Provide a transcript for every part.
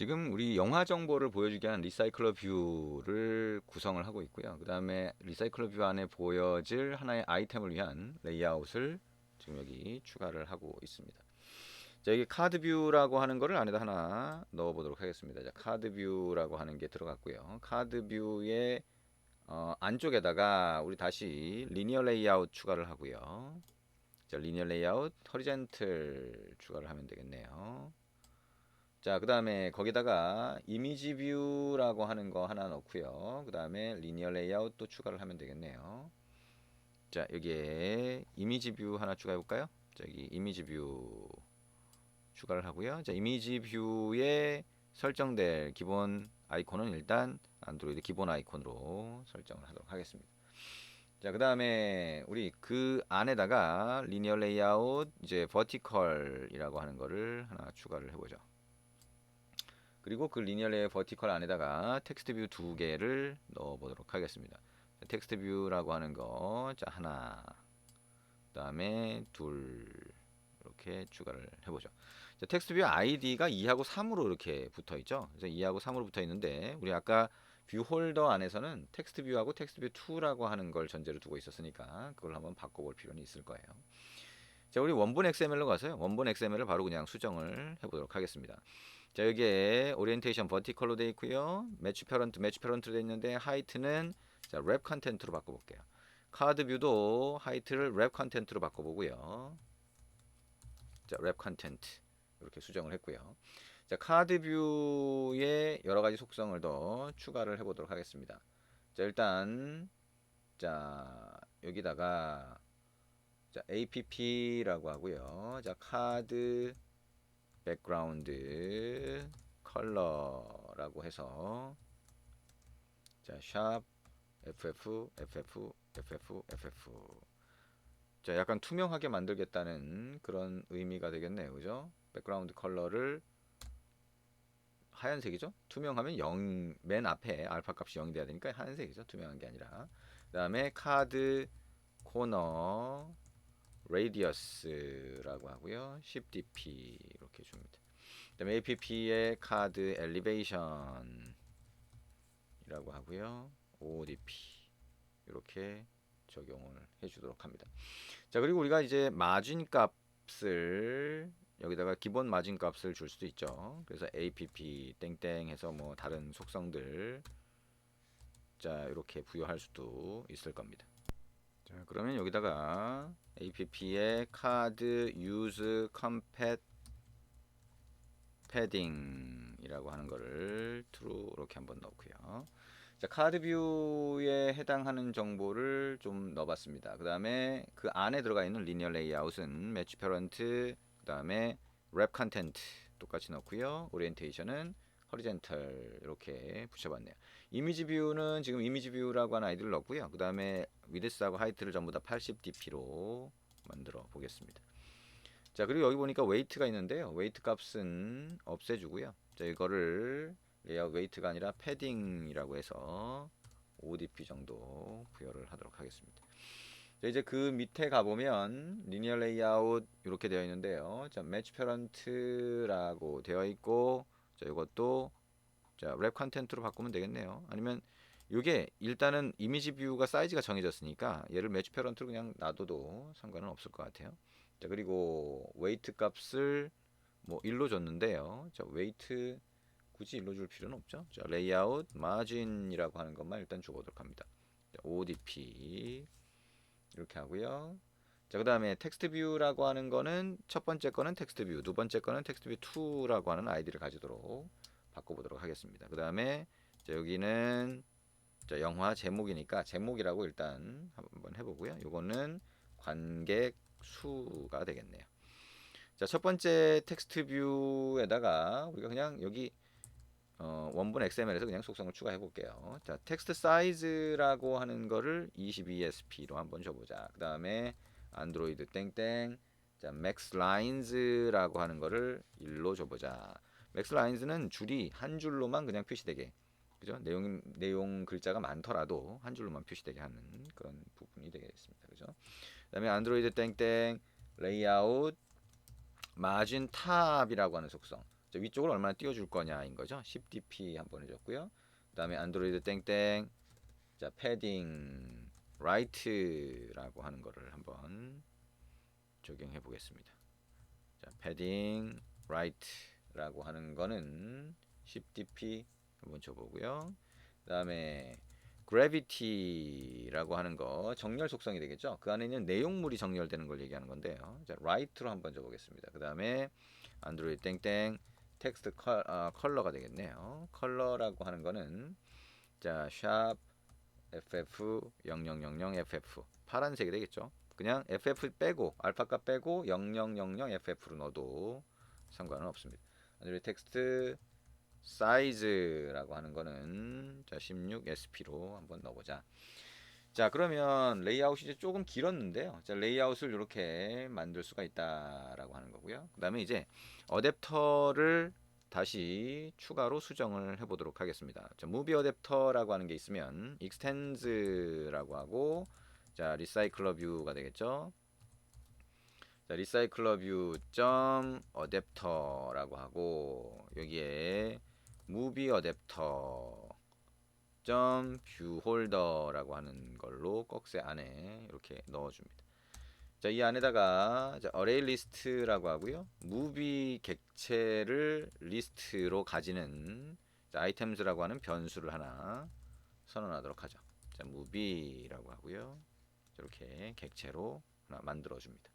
지금 우리 영화 정보를 보여주게 하는 리사이클러 뷰를 구성을 하고 있고요. 그 다음에 리사이클러 뷰 안에 보여질 하나의 아이템을 위한 레이아웃을 지금 여기 추가를 하고 있습니다. 자, 여기 카드 뷰라고 하는 거를 안에다 하나 넣어 보도록 하겠습니다. 자, 카드 뷰라고 하는 게 들어갔고요. 카드 뷰의 안쪽에다가 우리 다시 리니어 레이아웃 추가를 하고요. 자, 리니어 레이아웃 허리젠틀 추가를 하면 되겠네요. 자, 그 다음에 거기다가 이미지 뷰라고 하는 거 하나 넣고요. 그 다음에 리니어 레이아웃 또 추가를 하면 되겠네요. 자, 여기에 이미지 뷰 하나 추가해 볼까요? 저기 이미지 뷰 추가를 하고요. 자, 이미지 뷰에 설정될 기본 아이콘은 일단 안드로이드 기본 아이콘으로 설정을 하도록 하겠습니다. 자, 그 다음에 우리 그 안에다가 리니어 레이아웃 이제 버티컬이라고 하는 거를 하나 추가를 해보죠. 그리고 그 리니어 레이어 버티컬 안에다가 텍스트 뷰 두 개를 넣어 보도록 하겠습니다. 텍스트 뷰라고 하는 거, 자, 하나, 그 다음에 둘, 이렇게 추가를 해보죠. 자, 텍스트 뷰 아이디가 2하고 3으로 이렇게 붙어 있죠. 그래서 2하고 3으로 붙어 있는데, 우리 아까 뷰 홀더 안에서는 텍스트 뷰하고 텍스트 뷰 2라고 하는 걸 전제로 두고 있었으니까, 그걸 한번 바꿔볼 필요는 있을 거예요. 자, 우리 원본 XML로 가서요. 원본 XML을 바로 그냥 수정을 해보도록 하겠습니다. 자, 여기에 오리엔테이션 버티컬로 되어 있고요. 매치 페런트로 되어 있는데 하이트는 자, 랩 컨텐트로 바꿔볼게요. 카드 뷰도 하이트를 랩 컨텐트로 바꿔보고요. 자, 랩 컨텐트 이렇게 수정을 했고요. 자, 카드 뷰의 여러 가지 속성을 더 추가를 해보도록 하겠습니다. 자, 일단 자, 여기다가 자, app라고 하고요. 자, 카드 백그라운드 컬러라고 해서 자, 샵 FF 자, 약간 투명하게 만들겠다는 그런 의미가 되겠네요. 그죠? 백그라운드 컬러를 하얀색이죠? 투명하면 0, 맨 앞에 알파 값이 0이 돼야 되니까 하얀색이죠. 투명한 게 아니라. 그다음에 카드 코너 레디어스라고 하고요. 10dp 이렇게 줍니다. 그다음에 app의 카드 엘리베이션이라고 하고요. ODP 이렇게 적용을 해주도록 합니다. 자, 그리고 우리가 이제 마진 값을 여기다가 기본 마진 값을 줄 수도 있죠. 그래서 app 땡땡 해서 뭐 다른 속성들 자, 이렇게 부여할 수도 있을 겁니다. 자, 그러면 여기다가 app의 카드 use compat 패딩이라고 하는 거를 true 이렇게 한번 넣고요. 자, 카드 뷰에 해당하는 정보를 좀 넣어봤습니다. 그 다음에 그 안에 들어가 있는 리니어 레이아웃은 매치 페런트, 그 다음에 랩 컨텐트 똑같이 넣고요. 오리엔테이션은 허리젠털 이렇게 붙여봤네요. 이미지 뷰는 지금 이미지 뷰라고 하는 아이디를 넣고요. 그 다음에 위드스하고 하이트를 전부 다 80dp로 만들어 보겠습니다. 자, 그리고 여기 보니까 웨이트가 있는데요. 웨이트 값은 없애주고요. 자, 이거를 레이아웃 웨이트가 아니라 패딩이라고 해서 ODP 정도 부여를 하도록 하겠습니다. 자, 이제 그 밑에 가보면 리니어 레이아웃 이렇게 되어 있는데요. 자, 매치 페런트라고 되어 있고, 자, 이것도 자, 랩 컨텐트로 바꾸면 되겠네요. 아니면 이게 일단은 이미지 뷰가 사이즈가 정해졌으니까 얘를 매치 페런트로 그냥 놔둬도 상관은 없을 것 같아요. 자, 그리고 웨이트 값을 뭐 1로 줬는데요. 자, 웨이트 굳이 1로 줄 필요는 없죠. 자, 레이아웃 마진이라고 하는 것만 일단 줘보도록 합니다. 자, ODP 이렇게 하고요. 자, 그 다음에 텍스트 뷰라고 하는 거는 첫 번째 거는 텍스트 뷰, 두 번째 거는 텍스트 뷰 2라고 하는 아이디를 가지도록 바꿔보도록 하겠습니다. 그 다음에 여기는 자, 영화 제목이니까 제목이라고 일단 한번 해보고요. 요거는 관객 수가 되겠네요. 자, 첫 번째 텍스트 뷰에다가 우리가 그냥 여기 원본 XML에서 그냥 속성을 추가해 볼게요. 자, 텍스트 사이즈라고 하는 거를 22SP로 한번 줘보자. 그 다음에 안드로이드 땡땡 자, 맥스 라인즈라고 하는 거를 1로 줘보자. 맥스 라인즈는 줄이 한 줄로만 그냥 표시되게 그죠? 내용 글자가 많더라도 한 줄로만 표시되게 하는 그런 부분이 되겠습니다. 그죠? 그다음에 안드로이드 땡땡 레이아웃 마진 탑이라고 하는 속성. 자, 위쪽으로 얼마나 띄워줄 거냐인 거죠. 10dp 한번 해줬고요. 그 다음에 안드로이드 땡땡 자 패딩 라이트라고 하는 거를 한번 적용해 보겠습니다. 자 패딩 라이트라고 하는 거는 10dp 한번 줘보고요. 그 다음에 gravity라고 하는 거 정렬 속성이 되겠죠. 그 안에 있는 내용물이 정렬되는 걸 얘기하는 건데요. 자 라이트로 한번 줘보겠습니다. 그 다음에 안드로이드 땡땡 텍스트 컬러가 되겠네요. 컬러라고 하는 거는 자 샵 FF0000FF 파란색이 되겠죠. 그냥 FF 빼고 알파값 빼고 0000FF로 넣어도 상관은 없습니다. 안드로이드 텍스트 사이즈라고 하는 거는 자 16SP로 한번 넣어보자. 자 그러면 레이아웃이 이제 조금 길었는데요. 자 레이아웃을 이렇게 만들 수가 있다라고 하는 거고요. 그 다음에 이제 어댑터를 다시 추가로 수정을 해보도록 하겠습니다. 자 무비 어댑터라고 하는 게 있으면 extens라고 하고 자 리사이클러 뷰가 되겠죠. 자 리사이클러 뷰 어댑터라고 하고 여기에 무비 어댑터 뷰 홀더라고 하는 걸로 꺽쇠 안에 이렇게 넣어줍니다. 자, 이 안에다가 어레이 리스트라고 하고요. 무비 객체를 리스트로 가지는 자, 아이템즈라고 하는 변수를 하나 선언하도록 하죠. 자, 무비라고 하고요. 이렇게 객체로 하나 만들어 줍니다.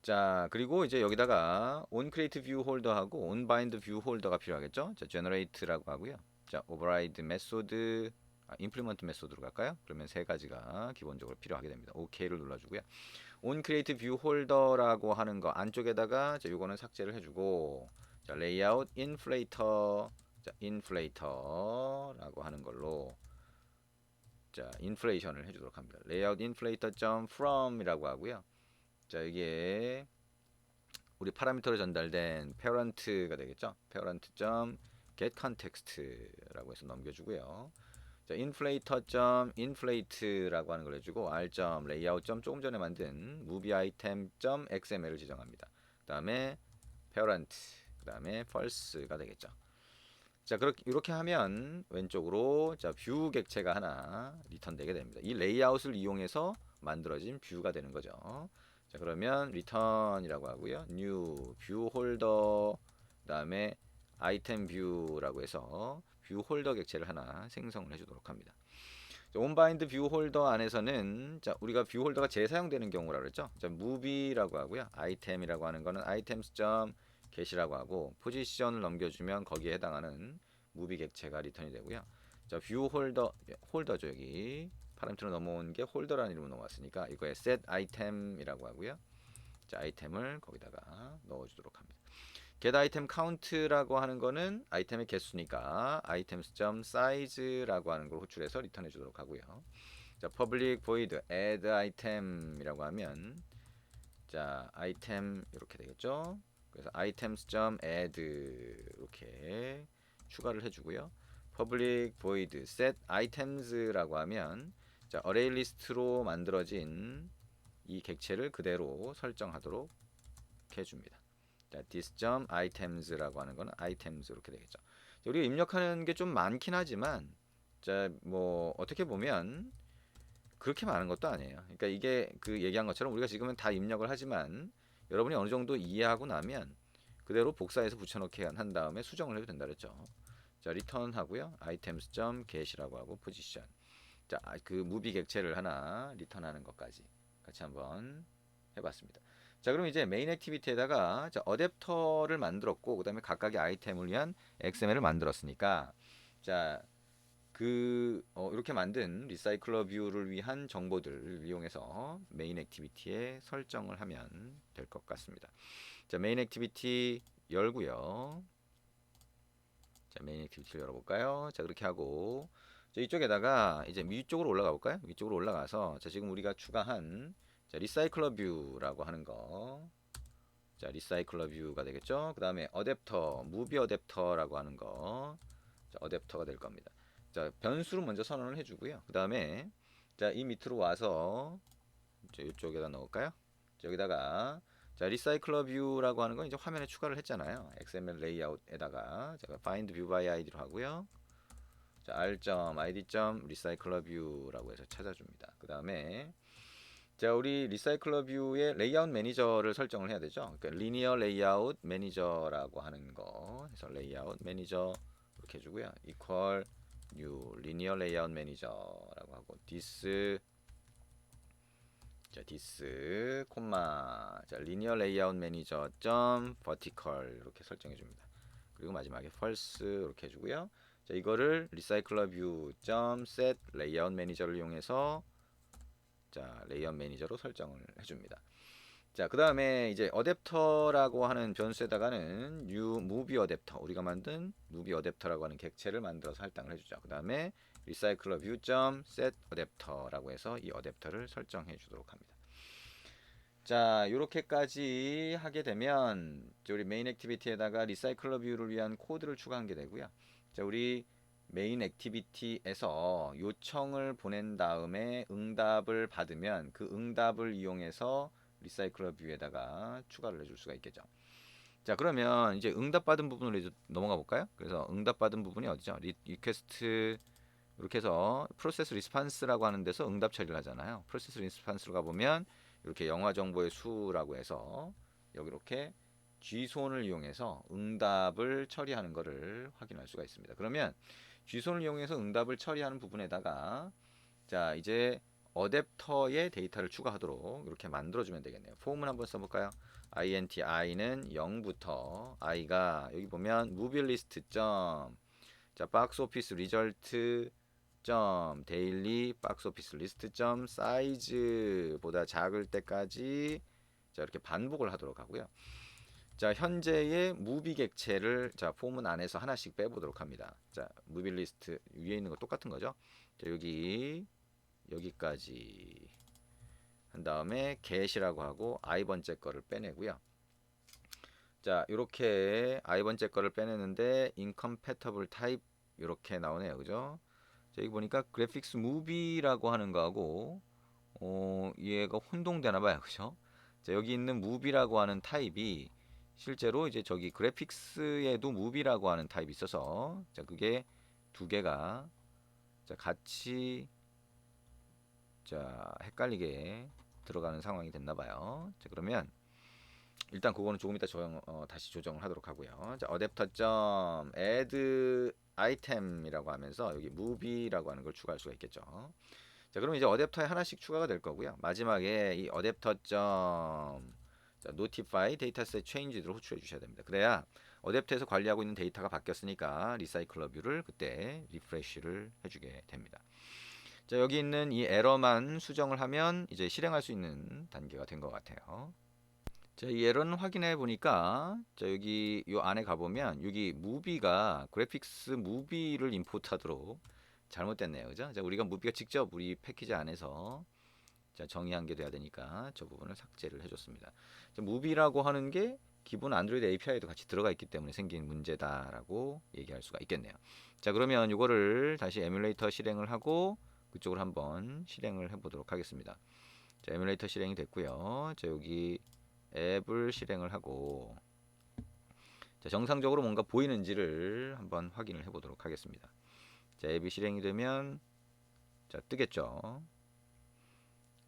자, 그리고 이제 여기다가 onCreateViewHolder하고 onBindViewHolder가 필요하겠죠? 자, generate라고 하고요. 자, override 메소드, implement 메소드로 갈까요? 그러면 세 가지가 기본적으로 필요하게 됩니다. OK를 눌러주고요. onCreateViewHolder라고 하는 거 안쪽에다가 자, 요거는 삭제를 해주고, 자, layout inflator, 자, inflator라고 하는 걸로 자, 인플레이션을 해주도록 합니다. layout inflator.from이라고 하고요. 자 이게 우리 파라미터로 전달된 parent가 되겠죠. parent.getContext라고 해서 넘겨주고요. 자 inflator.inflate라고 하는 걸 해주고 r.layout. 조금 전에 만든 movieItem.xml을 지정합니다. 그 다음에 parent 그 다음에 false가 되겠죠. 자 그렇게 이렇게 하면 왼쪽으로 자 뷰 객체가 하나 리턴되게 됩니다. 이 레이아웃을 이용해서 만들어진 뷰가 되는 거죠. 자 그러면 return이라고 하고요. new 뷰 홀더 그다음에 아이템 뷰라고 해서 뷰 홀더 객체를 하나 생성을 해주도록 합니다. onbind 뷰 홀더 안에서는 자 우리가 뷰 홀더가 재사용되는 경우라 그랬죠. 자 movie라고 하고요. 아이템이라고 하는 거는 items.get이라고 하고 포지션을 넘겨주면 거기에 해당하는 무비 객체가 리턴이 되고요. 자 뷰 홀더죠 여기 파라미터로 넘어온 게 홀더라는 이름으로 넘어왔으니까 이거에 set item이라고 하고요. 자 아이템을 거기다가 넣어주도록 합니다. get item count라고 하는 거는 아이템의 개수니까 items.size라고 하는 걸 호출해서 리턴해 주도록 하고요. 자 public void add item이라고 하면 자 아이템 이렇게 되겠죠. 그래서 items.add 이렇게 추가를 해주고요. public void set items라고 하면 자 array list로 만들어진 이 객체를 그대로 설정하도록 해줍니다. 자, this.items라고 하는 거는 items 이렇게 되겠죠. 우리가 입력하는 게 좀 많긴 하지만 자, 뭐 어떻게 보면 그렇게 많은 것도 아니에요. 그러니까 이게 그 얘기한 것처럼 우리가 지금은 다 입력을 하지만 여러분이 어느 정도 이해하고 나면 그대로 복사해서 붙여넣기 한 다음에 수정을 해도 된다 그랬죠. 자, return 하고요. items.get이라고 하고 position. 자, 그 무비 객체를 하나 리턴하는 것까지 같이 한번 해봤습니다. 자, 그럼 이제 메인 액티비티에다가 자, 어댑터를 만들었고 그다음에 각각의 아이템을 위한 XML을 만들었으니까 자, 이렇게 만든 리사이클러 뷰를 위한 정보들을 이용해서 메인 액티비티에 설정을 하면 될 것 같습니다. 자, 메인 액티비티 열고요. 자, 메인 액티비티를 열어볼까요? 자, 그렇게 하고 자, 이쪽에다가 이제 위쪽으로 올라가 볼까요? 위쪽으로 올라가서 자, 지금 우리가 추가한 자, 리사이클러 뷰라고 하는 거. 자, 리사이클러 뷰가 되겠죠? 그 다음에 어댑터, 무비 어댑터라고 하는 거. 자, 어댑터가 될 겁니다. 자, 변수를 먼저 선언을 해주고요. 그 다음에 자, 이 밑으로 와서 자, 이쪽에다 넣을까요? 자, 여기다가 자, 리사이클러 뷰라고 하는 건 이제 화면에 추가를 했잖아요. XML 레이아웃에다가 제가 find view by id로 하고요. 자, r.id.recycler view라고 해서 찾아줍니다. 그 다음에 자, 우리 리사이클러 뷰의 레이아웃 매니저를 설정을 해야 되죠. 그러니까 리니어 레이아웃 매니저라고 하는 거 해서 레이아웃 매니저 이렇게 해주고요. equal new 리니어 레이아웃 매니저라고 하고 this 자, this 콤마 자, 리니어 레이아웃 매니저 점 vertical 이렇게 설정해 줍니다. 그리고 마지막에 false 이렇게 해주고요. 자, 이거를 리사이클러 뷰 점 set 레이아웃 매니저를 이용해서 자, 레이아웃 매니저로 설정을 해줍니다. 자, 그 다음에 이제 어댑터라고 하는 변수에다가는 new movie 어댑터 우리가 만든 movie 어댑터라고 하는 객체를 만들어서 할당을 해주죠. 그 다음에 recycler view set 어댑터라고 해서 이 어댑터를 설정해 주도록 합니다. 자, 이렇게까지 하게 되면 우리 메인 액티비티에다가 리사이클러 뷰를 위한 코드를 추가한 게 되고요. 자, 우리 메인 액티비티에서 요청을 보낸 다음에 응답을 받으면 그 응답을 이용해서 리사이클러 뷰에다가 추가를 해줄 수가 있겠죠. 자, 그러면 이제 응답받은 부분으로 이제 넘어가 볼까요? 그래서 응답받은 부분이 어디죠? 리퀘스트 이렇게 해서 프로세스 리스판스라고 하는 데서 응답 처리를 하잖아요. 프로세스 리스판스로 가보면 이렇게 영화 정보의 수라고 해서 여기 이렇게 쥐손을 이용해서 응답을 처리하는 것을 확인할 수가 있습니다. 그러면 쥐손을 이용해서 응답을 처리하는 부분에다가 자, 이제 어댑터의 데이터를 추가하도록 이렇게 만들어주면 되겠네요. 폼을 한번 써볼까요? int i는 0부터 i가 여기 보면 무빌 리스트 점 자, 박스 오피스 리절트 점 데일리 박스 오피스 리스트 점 사이즈보다 작을 때까지 자, 이렇게 반복을 하도록 하고요. 자, 현재의 무비 객체를 자, 폼은 안에서 하나씩 빼보도록 합니다. 자, 무비 리스트 위에 있는 거 똑같은 거죠. 자, 여기까지 한 다음에 get이라고 하고 i 번째 거를 빼내고요. 자, 이렇게 i 번째 거를 빼내는데 incompatible type 이렇게 나오네요. 그죠? 자, 여기 보니까 graphics movie라고 하는 거하고 얘가 혼동되나 봐요. 그죠? 자, 여기 있는 movie라고 하는 타입이 실제로 이제 저기 그래픽스에도 movie라고 하는 타입이 있어서 자, 그게 두 개가 자, 같이 자, 헷갈리게 들어가는 상황이 됐나 봐요. 자, 그러면 일단 그거는 조금 이따 다시 조정을 하도록 하고요. 자, 어댑터 add item이라고 하면서 여기 movie라고 하는 걸 추가할 수가 있겠죠. 자, 그럼 이제 어댑터에 하나씩 추가가 될 거고요. 마지막에 이 어댑터 자, notify dataset change를 호출해 주셔야 됩니다. 그래야 어댑터에서 관리하고 있는 데이터가 바뀌었으니까 리사이클러 뷰를 그때 리프레시를 해주게 됩니다. 자, 여기 있는 이 에러만 수정을 하면 이제 실행할 수 있는 단계가 된 것 같아요. 자, 이 에러는 확인해 보니까 자, 여기 요 안에 가보면 여기 무비가 그래픽스 무비를 임포트하도록 잘못됐네요. 그죠? 자, 우리가 무비가 직접 우리 패키지 안에서 자, 정의한 게 돼야 되니까 저 부분을 삭제를 해줬습니다. 자, 무비라고 하는 게 기본 안드로이드 API에도 같이 들어가 있기 때문에 생긴 문제다라고 얘기할 수가 있겠네요. 자, 그러면 이거를 다시 에뮬레이터 실행을 하고 그쪽으로 한번 실행을 해보도록 하겠습니다. 자, 에뮬레이터 실행이 됐고요. 자, 여기 앱을 실행을 하고 자, 정상적으로 뭔가 보이는지를 한번 확인을 해보도록 하겠습니다. 자, 앱이 실행이 되면 자, 뜨겠죠.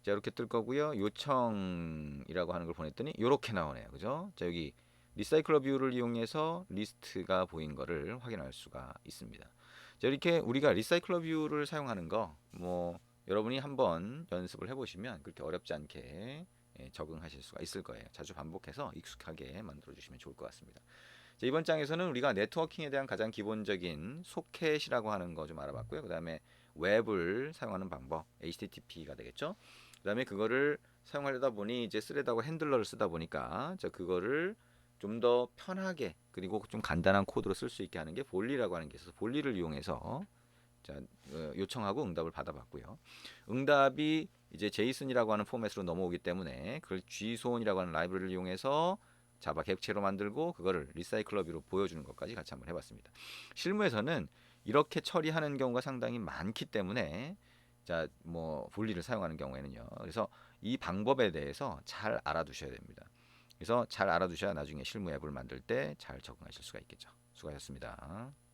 자, 이렇게 뜰 거고요. 요청이라고 하는 걸 보냈더니 이렇게 나오네요. 그죠? 자, 여기 리사이클러 뷰를 이용해서 리스트가 보인 거를 확인할 수가 있습니다. 자, 이렇게 우리가 리사이클러 뷰를 사용하는 거 뭐 여러분이 한번 연습을 해보시면 그렇게 어렵지 않게 적응하실 수가 있을 거예요. 자주 반복해서 익숙하게 만들어 주시면 좋을 것 같습니다. 자, 이번 장에서는 우리가 네트워킹에 대한 가장 기본적인 소켓이라고 하는 거 좀 알아봤고요. 그 다음에 웹을 사용하는 방법, HTTP가 되겠죠. 그 다음에 그거를 사용하려다 보니 이제 스레드하고 핸들러를 쓰다 보니까 자, 그거를 좀 더 편하게 그리고 좀 간단한 코드로 쓸 수 있게 하는 게 볼리라고 하는 게 있어서 볼리를 이용해서 자, 요청하고 응답을 받아봤고요. 응답이 이제 제이슨이라고 하는 포맷으로 넘어오기 때문에 그걸 GSON이라고 하는 라이브러리를 이용해서 자바 객체로 만들고 그거를 리사이클러 뷰로 보여주는 것까지 같이 한번 해봤습니다. 실무에서는 이렇게 처리하는 경우가 상당히 많기 때문에 자, 뭐 볼리를 사용하는 경우에는요. 그래서 이 방법에 대해서 잘 알아두셔야 됩니다. 그래서 잘 알아두셔야 나중에 실무 앱을 만들 때 잘 적응하실 수가 있겠죠. 수고하셨습니다.